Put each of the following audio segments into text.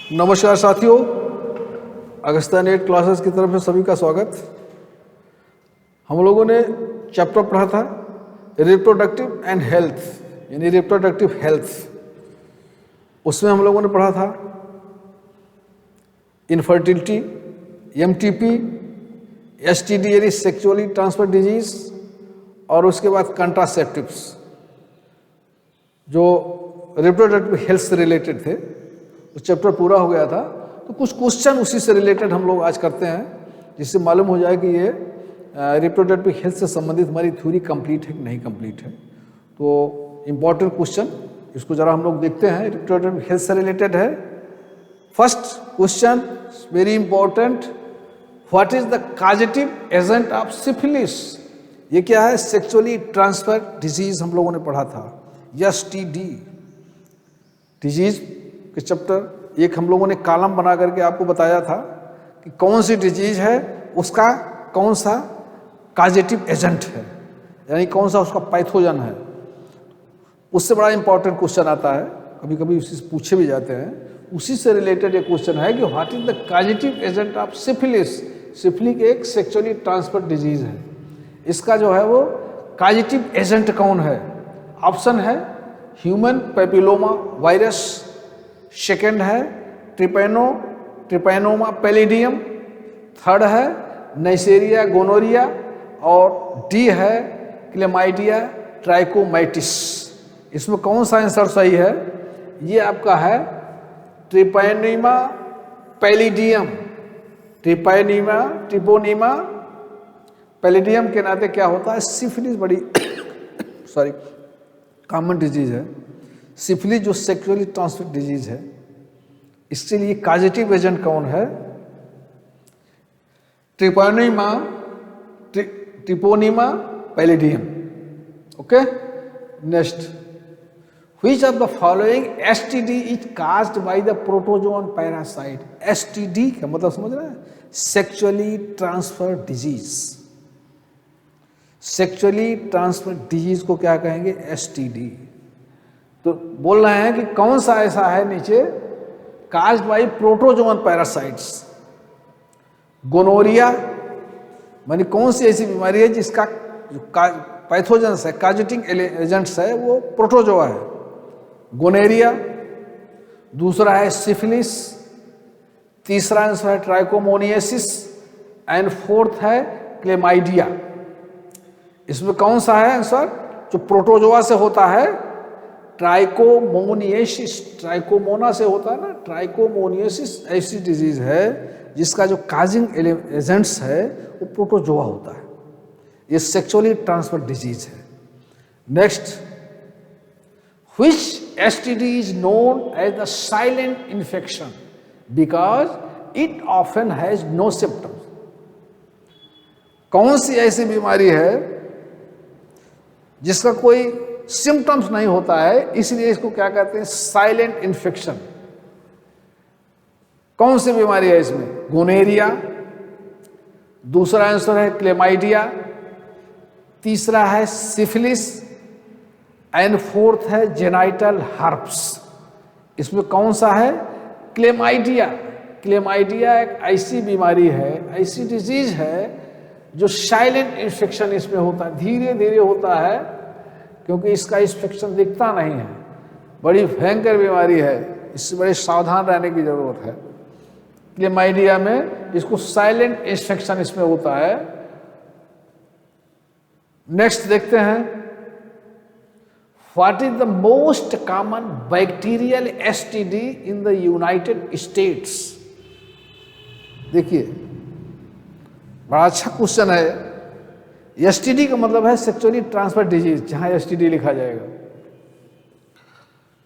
नमस्कार साथियों, Agastya net classes की तरफ से सभी का स्वागत। हम लोगों ने चैप्टर पढ़ा था रिप्रोडक्टिव एंड हेल्थ, यानी रिप्रोडक्टिव हेल्थ। उसमें हम लोगों ने पढ़ा था इनफर्टिलिटी, एमटीपी, एसटीडी यानी सेक्सुअली ट्रांसफर डिजीज, और उसके बाद कंट्रासेप्टिव्स जो रिप्रोडक्टिव हेल्थ से रिलेटेड थे। उस चैप्टर पूरा हो गया था, तो कुछ क्वेश्चन उसी से रिलेटेड हम लोग आज करते हैं, जिससे मालूम हो जाए कि ये रिप्रोडक्टिव हेल्थ से संबंधित हमारी थ्योरी कंप्लीट है कि नहीं कंप्लीट है। तो इम्पॉर्टेंट क्वेश्चन, इसको जरा हम लोग देखते हैं, रिप्रोडक्टिव हेल्थ से रिलेटेड है। First question very important, what is the causative agent of syphilis? ये क्या है? सेक्सुअली ट्रांसफर डिजीज हम लोगों ने पढ़ा था, एसटीडी डिजीज के चैप्टर एक हम लोगों ने कॉलम बना करके आपको बताया था कि कौन सी डिजीज है, उसका कौन सा कॉजेटिव एजेंट है, यानी कौन सा उसका पैथोजन है। उससे बड़ा इंपॉर्टेंट क्वेश्चन आता है, कभी कभी उसी से पूछे भी जाते हैं। उसी से रिलेटेड एक क्वेश्चन है कि what is the causative agent of syphilis? Syphilis एक सेक्सुअली ट्रांसफर डिजीज है, इसका जो है वो कॉजेटिव एजेंट कौन है? ऑप्शन है ह्यूमन पैपिलोमा वायरस, सेकेंड है ट्रिपैनोमा पैलिडियम, थर्ड है नेसेरिया गोनोरिया, और डी है क्लेमाइडिया ट्राइकोमाइटिस। इसमें कौन सा आंसर सही है? ये आपका है ट्रिपैनोमा पैलिडियम। ट्रिपोनीमा पैलिडियम के नाते क्या होता है, सिफिलिस बड़ी कॉमन डिजीज है। सिफिलिस जो सेक्सुअली ट्रांसमिट डिजीज है, इसके लिए कॉजेटिव एजेंट कौन है? ट्रिपोनीमा palladium. Okay, next, which of the following STD is caused by the protozoan parasite? STD का मतलब समझ रहे हैं? Sexually transfer disease. Sexually transfer disease को क्या कहेंगे? एसटीडी। तो बोल रहे हैं कि कौन सा ऐसा है नीचे, caused by protozoan parasites. Gonorrhoea मानी कौन सी ऐसी बीमारी है जिसका जो पैथोजेंस है, कॉजेटिव एजेंट्स है, वो प्रोटोजोआ है। गोनेरिया, दूसरा है सिफिलिस, तीसरा आंसर है ट्राइकोमोनियसिस, एंड फोर्थ है क्लेमाइडिया। इसमें कौन सा है आंसर? जो प्रोटोजोआ से होता है ट्राइकोमोनियसिस, ट्राइकोमोना से होता है ना, ट्राइकोमोनियसिस ऐसी डिजीज है जिसका जो काजिंग एजेंट्स है वो प्रोटोजोआ होता है। ये सेक्सुअली ट्रांसफर डिजीज है। Next, which STD is known as the silent infection because it often has no symptoms? कौन सी ऐसी बीमारी है जिसका कोई सिम्टम्स नहीं होता है, इसलिए इसको क्या कहते हैं? Silent infection. कौन सी बीमारी है इसमें? गोनेरिया, दूसरा आंसर है क्लेमाइडिया, तीसरा है सिफिलिस, एंड फोर्थ है जेनाइटल हर्प्स। इसमें कौन सा है? क्लेमाइडिया। क्लेमाइडिया एक ऐसी बीमारी है, ऐसी डिजीज है जो साइलेंट इन्फेक्शन इसमें होता है, धीरे धीरे होता है, क्योंकि इसका इन्फेक्शन दिखता नहीं है। बड़ी भयंकर बीमारी है, इससे बड़े सावधान रहने की जरूरत है। क्लेमाइडिया में इसको साइलेंट इन्फेक्शन इसमें होता है। नेक्स्ट देखते हैं, what is the most common bacterial STD in the United states? देखिए, बड़ा अच्छा क्वेश्चन है। एसटीडी का मतलब है सेक्सुअली ट्रांसफर डिजीज, जहां एसटीडी लिखा जाएगा।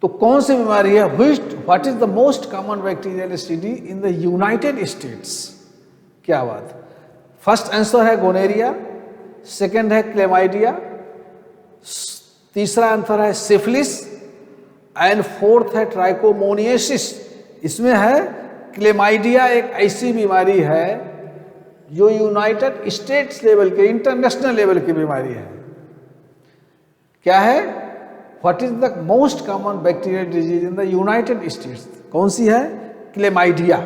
तो कौन सी बीमारी है? What is the most common bacterial STD in the United states? क्या बात। फर्स्ट आंसर है गोनेरिया, सेकंड है क्लेमाइडिया, तीसरा आंसर है सिफिलिस, एंड फोर्थ है ट्राइकोमोनियसिस। इसमें है क्लेमाइडिया एक ऐसी बीमारी है जो यूनाइटेड स्टेट्स लेवल के, इंटरनेशनल लेवल की बीमारी है। क्या है? What is the most common bacterial disease in the United states? कौन सी है? Chlamydia.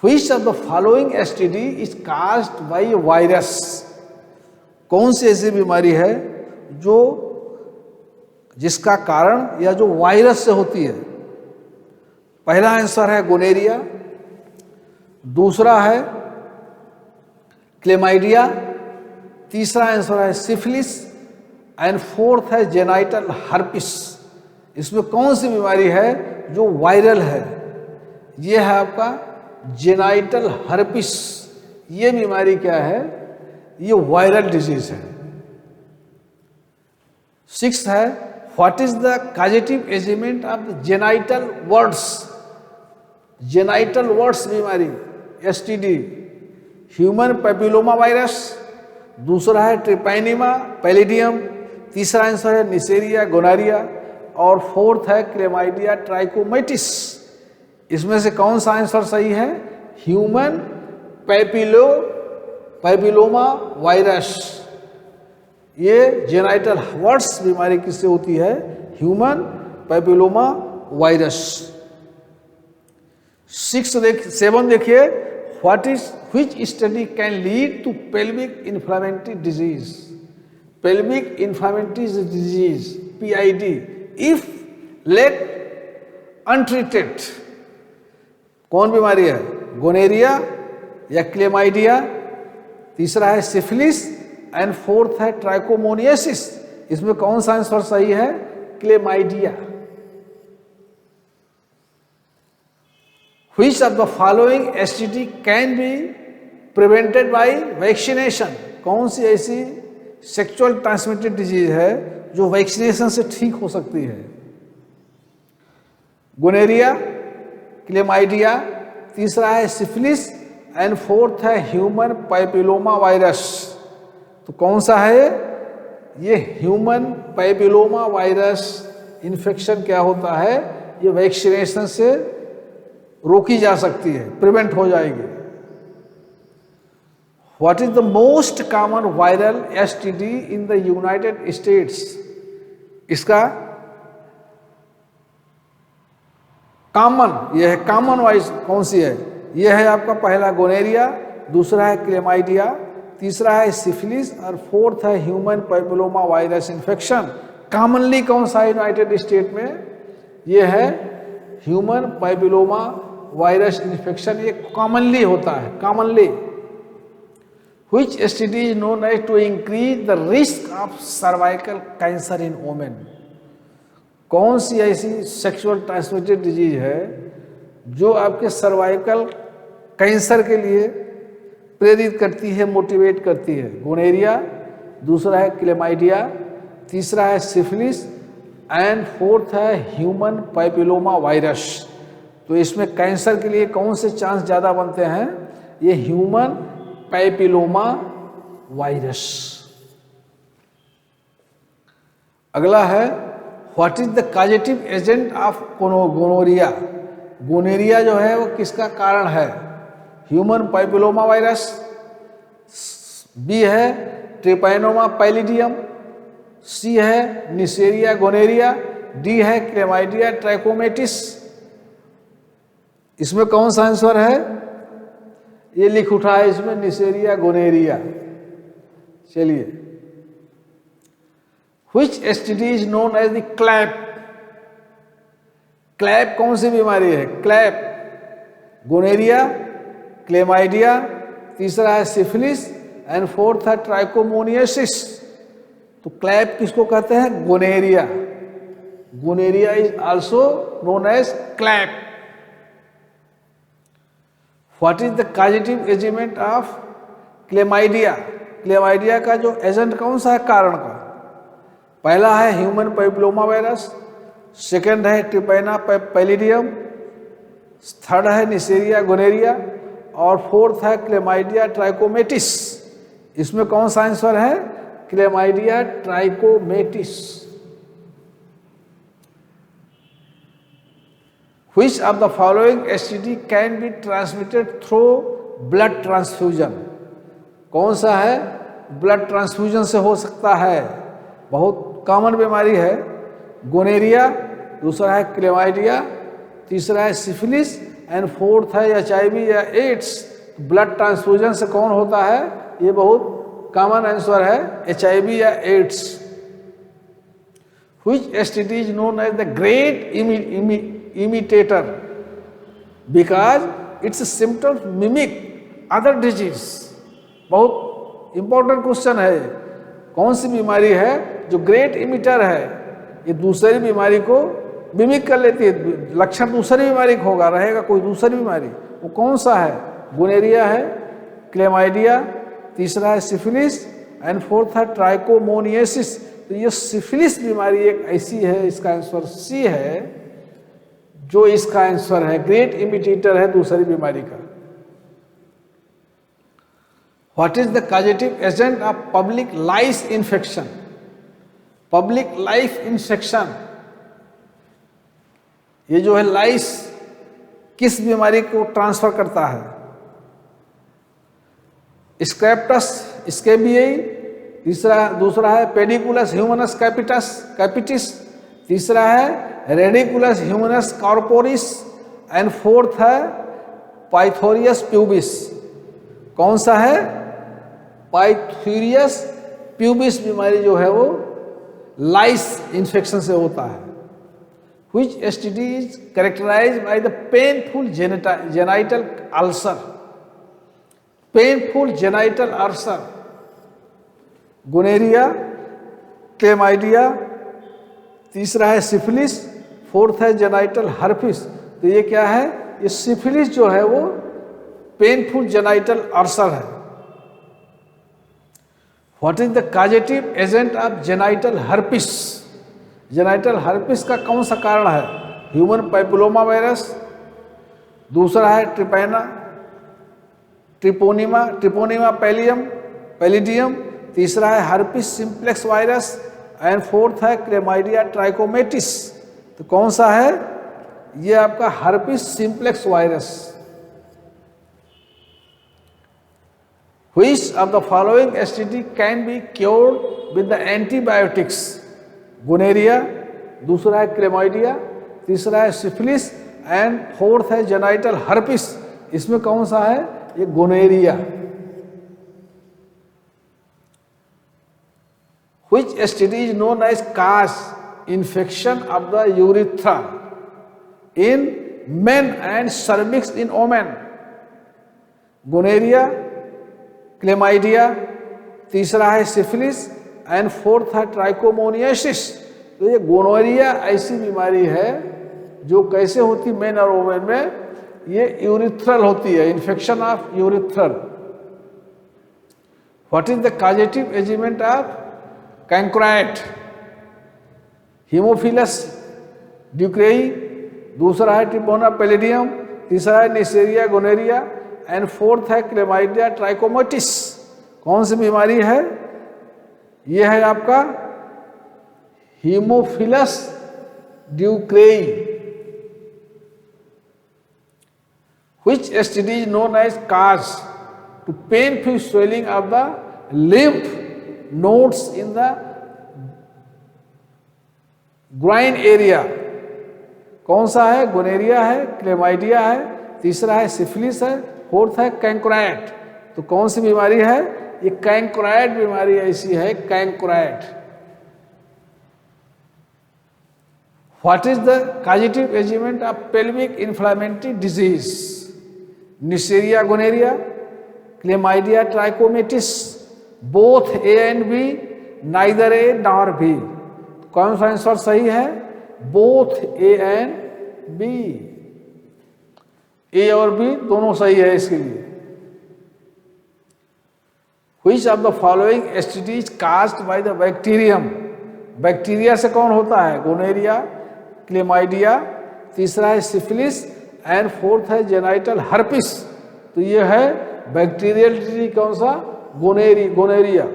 Which of the following STD is caused by virus? कौन सी ऐसी बीमारी है जो जिसका कारण या जो वायरस से होती है? पहला आंसर है गोनेरिया, दूसरा है क्लेमाइडिया, तीसरा आंसर है सिफिलिस एंड फोर्थ है जेनाइटल हर्पिस। इसमें कौन सी बीमारी है जो वायरल है? ये है आपका जेनाइटल हर्पिस। ये बीमारी क्या है? ये वायरल डिजीज है। सिक्स है what is the causative agent of the genital words? Genital words बीमारी एसटीडी, ह्यूमन पैपिलोमा वायरस, दूसरा है ट्रिपैनिमा पैलिडियम, तीसरा आंसर है निसेरिया गोनारिया और फोर्थ है क्लेमाइडिया ट्राइकोमाइटिस। इसमें से कौन सा आंसर सही है? Human papilloma virus. ये जेनाइटल वर्ड्स बीमारी किससे होती है? Human papilloma virus. 7 देखिए, which study can lead to pelvic inflammatory disease? Pelvic inflammatory disease PID if left untreated। कौन बीमारी है? गोनेरिया या क्लेमाइडिया, तीसरा है सिफिलिस एंड फोर्थ है ट्राइकोमोनियासिस। इसमें कौन सा आंसर सही है? Chlamydia. Which of the following STD can be prevented by vaccination? कौन सी ऐसी सेक्सुअल ट्रांसमिटेड डिजीज है जो वैक्सीनेशन से ठीक हो सकती है? गोनेरिया, क्लेमाइडिया, तीसरा है सिफिलिस एंड फोर्थ है ह्यूमन पैपिलोमा वायरस। तो कौन सा है? ये ह्यूमन पैपिलोमा वायरस इन्फेक्शन क्या होता है? ये वैक्सीनेशन से रोकी जा सकती है, प्रिवेंट हो जाएगी। What is the most common viral STD in the United states? इसका कॉमन, यह है कॉमन वाइज कौन सी है? यह है आपका पहला गोनेरिया, दूसरा है क्लेमाइडिया, तीसरा है सिफिलिस और फोर्थ है human papilloma virus infection. Commonly कौन सा यूनाइटेड स्टेट में? यह है ह्यूमन पैपिलोमा वायरस इन्फेक्शन। ये कॉमनली होता है, commonly. Which STD is known as to increase the risk of cervical cancer in women? कौन सी ऐसी सेक्सुअल ट्रांसमिटेड डिजीज है जो आपके सर्वाइकल कैंसर के लिए प्रेरित करती है, मोटिवेट करती है? गोनेरिया, दूसरा है क्लेमाइडिया, तीसरा है सिफिलिस एंड फोर्थ है ह्यूमन पैपिलोमा वायरस। तो इसमें कैंसर के लिए कौन से चांस ज़्यादा बनते हैं? ये ह्यूमन पैपिलोमा वायरस। अगला है what is the causative agent of gonorrhoea? Gonorrhoea जो है वो किसका कारण है? ह्यूमन पैपिलोमा वायरस, बी है ट्रिपैनोमा पैलिडियम, सी है निसेरिया गोनेरिया, डी है क्लेमाइडिया ट्राइकोमेटिस। इसमें कौन सा आंसर है? ये लिख उठा है इसमें निसेरिया गोनेरिया। चलिए, which STD is known as the clap? Clap कौन सी बीमारी है? क्लैप, गोनेरिया, क्लेमाइडिया, तीसरा है सिफिलिस एंड फोर्थ है ट्राइकोमोनियासिस। तो क्लैप किसको कहते हैं? Gonorrhoea. Gonorrhoea is also known as clap. What is the causative agent of chlamydia? Chlamydia का जो एजेंट कौन सा है कारण का? पहला है ह्यूमन पैपिलोमा वायरस, सेकंड है ट्रिपैना पैलिडियम, थर्ड है निसेरिया गोनेरिया और फोर्थ है क्लेमाइडिया ट्राइकोमेटिस। इसमें कौन सा आंसर है? Chlamydia ट्राइकोमेटिस। Which of the following STD can be transmitted through blood transfusion? कौन सा है? ब्लड ट्रांसफ्यूजन से हो सकता है। बहुत कॉमन बीमारी है गोनेरिया, दूसरा है क्लेमाइडिया, तीसरा है सिफिलिस, एंड फोर्थ है HIV या एड्स। ब्लड ट्रांसफ्यूजन से कौन होता है? ये बहुत कॉमन आंसर है, HIV या ads. Which STD is known as the great imitator because its symptoms mimic other disease? बहुत इंपॉर्टेंट क्वेश्चन है। कौन सी बीमारी है जो ग्रेट इमिटर है? ये दूसरी बीमारी को मिमिक कर लेती है, लक्षण दूसरी बीमारी का होगा, रहेगा कोई दूसरी बीमारी। वो कौन सा है? गोनेरिया है, क्लेमाइडिया, तीसरा है सिफिलिस, एंड फोर्थ है ट्राइकोमोनियासिस। तो ये सिफिलिस बीमारी एक ऐसी है, इसका आंसर सी है, जो इसका आंसर है, ग्रेट इमिटेटर है दूसरी बीमारी का। What is the causative agent of public lice infection? Public life infection, ये जो है लाइस किस बीमारी को ट्रांसफर करता है? स्क्रैप्टस स्कैबियाई, दूसरा है पेडिकुलस ह्यूमनस कैपिटिस, तीसरा है ridiculous humans corporis, and fourth है पाइथोरियस प्यूबिस। कौन सा है? पाइथोरियस प्यूबिस बीमारी जो है वो लाइस इन्फेक्शन से होता है। Which STD is characterized by the painful genital ulcer? Painful genital ulcer, gonorrhoea, chlamydia, तीसरा है सिफिलिस, फोर्थ है जेनाइटल हर्पिस। तो ये क्या है? ये सिफिलिस जो है वो पेनफुल जेनाइटल अल्सर है। What is the causative agent of genital herpes? Genital herpes का कौन सा कारण है? ह्यूमन पैपिलोमा वायरस, दूसरा है ट्रिपोनिमा पैलिडियम, तीसरा है herpes simplex virus, and fourth है क्लेमाइडिया ट्राइकोमेटिस। तो कौन सा है? ये आपका herpes simplex virus. Which of the following STD can be cured with the antibiotics? Gonorrhoea, दूसरा है क्लेमाइडिया, तीसरा है सिफिलिस, एंड फोर्थ है जेनाइटल हर्पिस। इसमें कौन सा है? ये gonorrhoea. Which STD is known as cause infection of the urethra in men and cervix in women? Gonorrhoea, chlamydia, तीसरा है सिफिलिस, एंड फोर्थ है ट्राइकोमोनियासिस। तो ये गोनोरिया ऐसी बीमारी है जो कैसे होती? मेन और वुमेन में ये यूरिथ्रल होती है, infection of urethral. What is the causative agent of chancroid? Haemophilus ducreyi, दूसरा है ट्रिपोना पैलिडियम, तीसरा है नेसेरिया गोनेरिया, एंड फोर्थ है क्लेमाइडिया ट्राइकोमेटिस। कौन सी बीमारी है? यह है आपका Haemophilus ducreyi. Which STD is known as cause to painful swelling of the lymph nodes in the groin area? कौन सा है? गोनेरिया है, क्लेमाइडिया है, तीसरा है सिफिलिस है, फोर्थ है कैंक्राइट। तो कौन सी बीमारी है? ये कैंक्राइट बीमारी ऐसी है, chancroid. What is the causative agent of pelvic inflammatory disease? Neisseria gonorrhoeae, Chlamydia trachomatis, both A and B, neither A nor B। कौन सा आंसर सही है? Both A and B। A और B दोनों सही है इसके लिए। Which of the following STD is caused by the bacterium? Bacteria से कौन होता है? गोनेरिया, क्लेमाइडिया, तीसरा है सिफिलिस, एंड फोर्थ है जेनाइटल हर्पिस। तो ये है बैक्टीरियल डिजीज। कौन सा? Gonorrhoea.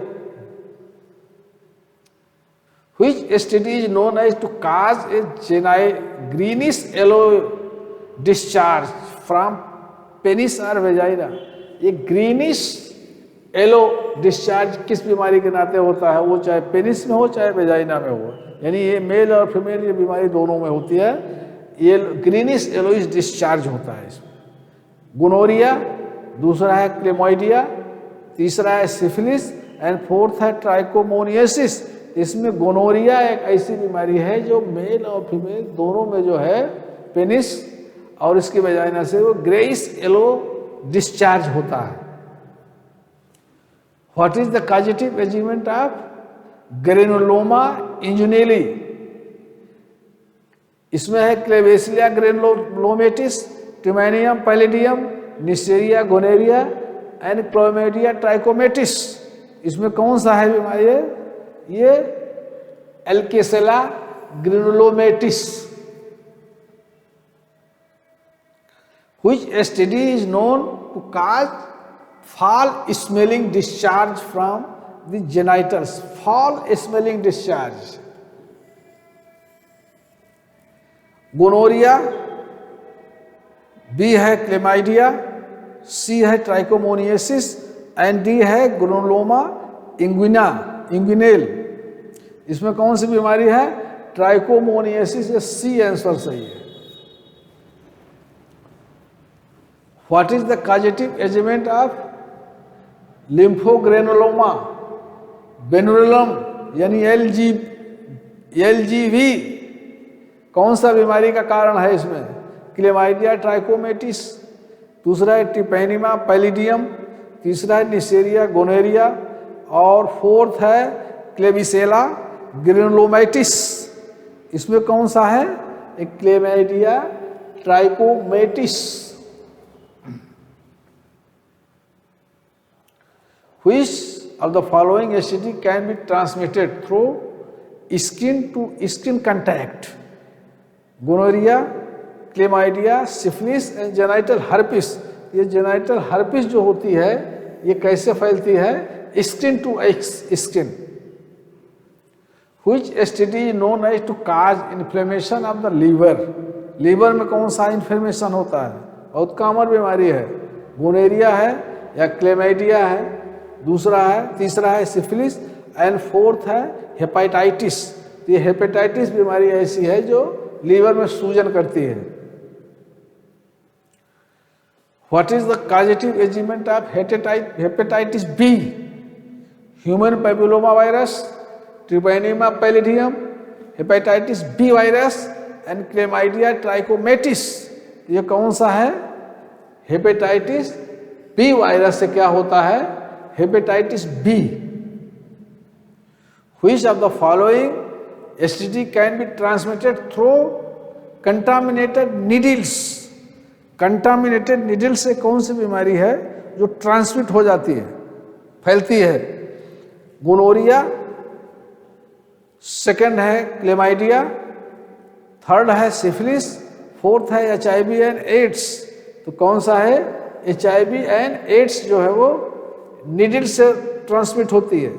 Which STD is known as to cause a greenish yellow discharge from penis or vagina? ये ग्रीनिश एलो डिस्चार्ज किस बीमारी के नाते होता है? वो चाहे पेनिस में हो चाहे वेजाइना में हो, यानी ये मेल और फीमेल ये बीमारी दोनों में होती है। ये ग्रीनिश येलोइश डिस्चार्ज होता है इसमें। गोनोरिया, दूसरा है क्लेमाइडिया, तीसरा है सिफिलिस एंड फोर्थ है ट्राइकोमोनियासिस। इसमें गोनोरिया एक ऐसी बीमारी है जो मेल और फीमेल दोनों में जो है पेनिस और इसकी वजाइना से वो ग्रेइश येलो डिस्चार्ज होता है। What is the causative agent of granuloma inguinale? इसमें है Klebsiella granulomatis, Treponema pallidum, Neisseria gonorrhoeae and Chlamydia trachomatis. इसमें कौन सा है बीमारी है? ये Klebsiella granulomatis. Which STD is known to cause foul smelling discharge from the genitals? Foul smelling discharge. Gonorrhoea, B है क्लेमाइडिया, सी है ट्राइकोमोनियासिस एंड डी है ग्रेनुलोमा इंग्विनेल। इसमें कौन सी बीमारी है? ट्राइकोमोनियासिस। ये सी आंसर सही है। What is the causative agent of लिम्फोग्रेनुलोमा? बेनुलम यानी LGV कौन सा बीमारी का कारण है इसमें? क्लेमाइडिया ट्राइकोमेटिस, दूसरा है ट्रिपेनिमा पैलिडियम, तीसरा है निसेरिया गोनेरिया और फोर्थ है क्लेबिसेला ग्रेनुलोमाइटिस। इसमें कौन सा है? एक chlamydia ट्राइकोमेटिस। Which of the following STD can be transmitted through skin to skin contact? Gonorrhoea, chlamydia, syphilis and genital herpes. ये जेनाइटल हर्पिस जो होती है ये कैसे फैलती है? Skin to skin. Which STD is known as to cause inflammation of the liver? Liver में कौन सा इन्फ्लेमेशन होता है? बहुत कॉमन बीमारी है। गोनेरिया है या क्लेमाइडिया है, दूसरा है, तीसरा है सिफिलिस एंड फोर्थ है हेपेटाइटिस। ये हेपेटाइटिस बीमारी ऐसी है जो लीवर में सूजन करती है। What is the causative agent of hepatitis B? Human papilloma virus, Treponema pallidum, hepatitis B virus and Chlamydia trachomatis. ये कौन सा है? हेपेटाइटिस बी वायरस से क्या होता है? Hepatitis B. Which of the following STD can be transmitted through contaminated needles? Contaminated needle से कौन सी बीमारी है जो ट्रांसमिट हो जाती है, फैलती है? गोनोरिया, सेकंड है क्लेमाइडिया, थर्ड है सिफिलिस, फोर्थ है HIV एंड एड्स। तो कौन सा है? HIV एंड एड्स जो है वो नीडल से ट्रांसमिट होती है।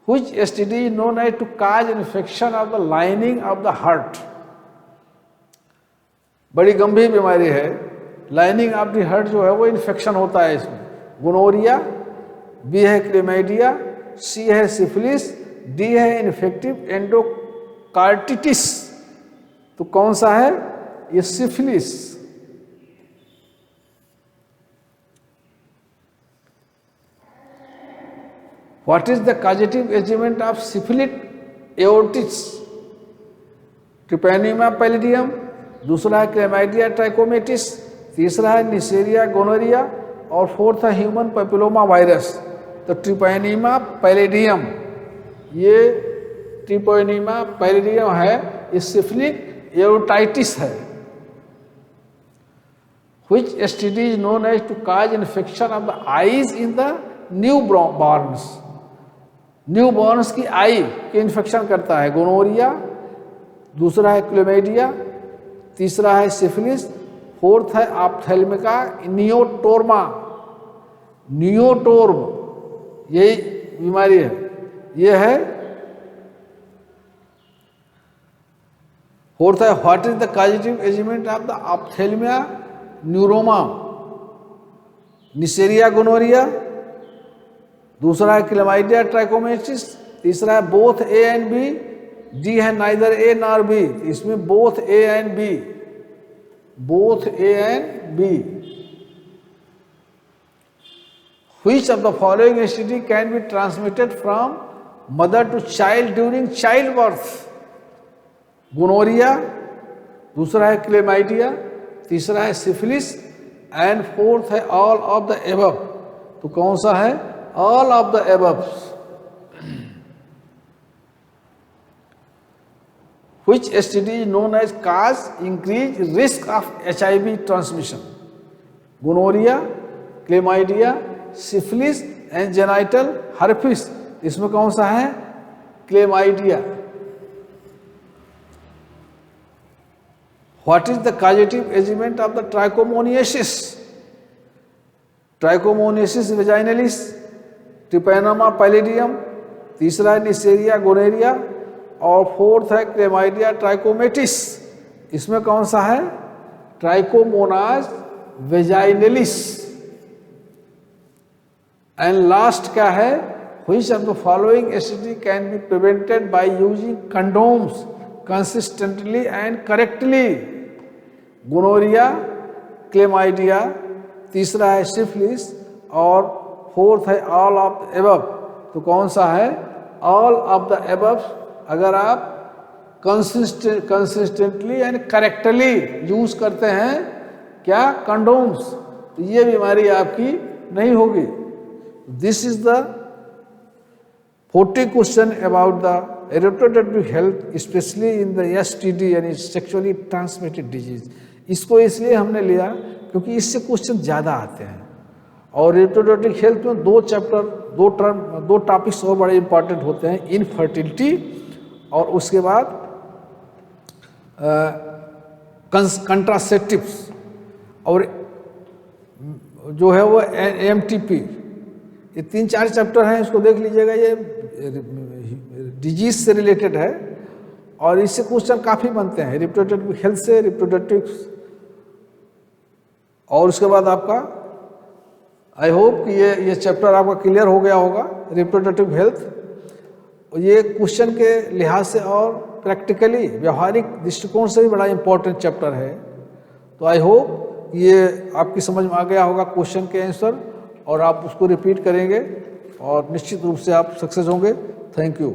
Which STD is known as to cause infection of the lining of the heart? बड़ी गंभीर बीमारी है। लाइनिंग ऑफ द हार्ट जो है वो इन्फेक्शन होता है इसमें। गोनोरिया, बी है क्लेमाइडिया, सी है सिफिलिस, डी है इन्फेक्टिव एंडोकार्टिटिस। तो कौन सा है? ये syphilis. What is the causative agent of syphilitic aortitis? Treponema pallidum, दूसरा है क्लेमाइडिया ट्राइकोमेटिस, तीसरा है निसेरिया गोनोरिया और फोर्थ है ह्यूमन पैपिलोमा वायरस। तो ट्रिपेनिमा पैलिडियम, ये ट्रिपेनिमा पैलिडियम है, ये सिफिलिक एओर्टाइटिस है। Which STD is known as to cause infection of the eyes in the newborns? Newborn's की आई के इन्फेक्शन करता है। गोनोरिया, दूसरा है क्लेमाइडिया, तीसरा है सिफिलिस, फोर्थ है ऑप्थेल्मिका नियोटोर्मा। नियोटोर्म यही बीमारी है। ये है फोर्थ है what is the causative agent of the ophthalmia neuroma? Neisseria gonorrhoea, दूसरा है क्लेमाइडिया ट्राइकोमेटिस, तीसरा है both A and B D है नाइदर ए नॉर बी, इसमें both A and B, both A and B. Which of the following STD can be transmitted from mother to child during childbirth? Gonorrhoea, दूसरा है chlamydia, तीसरा है syphilis and fourth है all of the above. तो कौन सा है? All of the above. Which STD is known as cause increased risk of HIV transmission? Gonorrhoea, chlamydia, syphilis and genital herpes. इसमें कौन सा है? Chlamydia. What is the causative agent of the trichomoniasis? Trichomoniasis vaginalis, Treponema pallidum, तीसरा है Neisseria gonorrhoeae और fourth है chlamydia trachomatis. इसमें कौन सा है? ट्राइकोमोनाज वेजाइनलिस। एंड लास्ट क्या है? Which of the following STD can be prevented by using condoms consistently and correctly? Gonorrhoea, chlamydia, तीसरा है सिफिलिस और फोर्थ है ऑल ऑफ द एबव। तो कौन सा है? All of the above. अगर आप कंसिस्टेंटली एंड करेक्टली यूज करते हैं क्या? कंडोम्स, तो ये बीमारी आपकी नहीं होगी। This is the 40 question about the reproductive health, especially in the STD यानी sexually transmitted disease। इसको इसलिए हमने लिया क्योंकि इससे क्वेश्चन ज़्यादा आते हैं और रिप्रोडक्टिव हेल्थ में दो चैप्टर, दो टॉपिक्स और बड़े इंपॉर्टेंट होते हैं, इनफर्टिलिटी और उसके बाद कंट्रासेप्टिव्स और जो है वो MTP। ये 3-4 चैप्टर हैं, इसको देख लीजिएगा। ये डिजीज से रिलेटेड है और इससे क्वेश्चन काफ़ी बनते हैं रिप्रोडक्टिव हेल्थ से, रिप्रोडक्टिव और उसके बाद आपका आई होप कि ये चैप्टर आपका क्लियर हो गया होगा रिप्रोडक्टिव हेल्थ। ये क्वेश्चन के लिहाज से और प्रैक्टिकली व्यवहारिक दृष्टिकोण से भी बड़ा इंपॉर्टेंट चैप्टर है। तो आई होप ये आपकी समझ में आ गया होगा क्वेश्चन के आंसर और आप उसको रिपीट करेंगे और निश्चित रूप से आप सक्सेस होंगे। Thank you.